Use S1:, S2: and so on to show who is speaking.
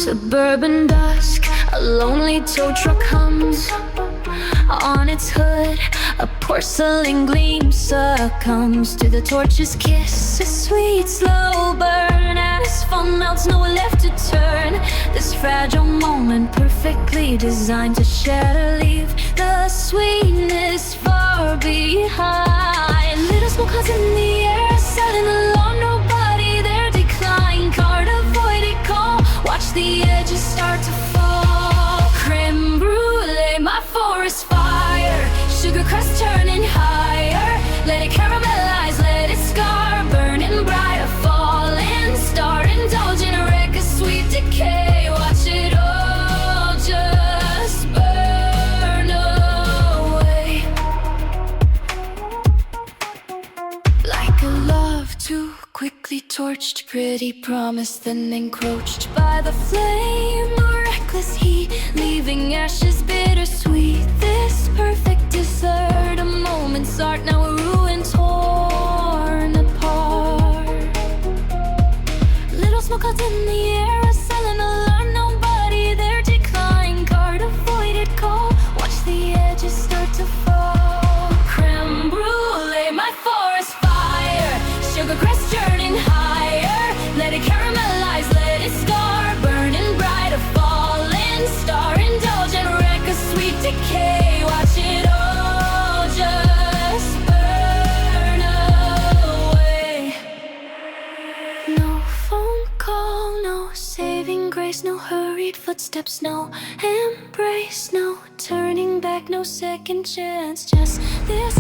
S1: Suburban dusk, a lonely tow truck hums. On its hood, a porcelain gleam succumbs to the torch's kiss. A sweet slow burn, asphalt melts, nowhere left to turn. This fragile moment, perfectly designed to shatter, leave the sweetness far behind. Little smoke clouds in the air, a sudden alarm, nobody there. Decline, card avoided call. Watch the edges start to fall. Crème brûlée, my forest fire. Sugar crust turning higher. Let it caramelize, let it scar. Burning bright, a falling star. Indulge in a wreck of sweet decay. Watch it all just burn away. Like a love too quickly torched, pretty promise then encroached by the flame. A reckless heat, leaving ashes bittersweet. This perfect dessert, a moment's art, now a ruin torn apart. Little smoke clouds in the air, a silent alarm, nobody there. Decline, card avoided call. Watch the edges start to fall. Crème brûlée, my forest fire. Sugar crust churning higher. Let it caramelize, let it scar. Burning bright, a falling star. Indulge and wreck a sweet decay. Watch it all just burn away. No phone call, no saving grace, no hurried footsteps, no embrace, no turning back, no second chance. Just this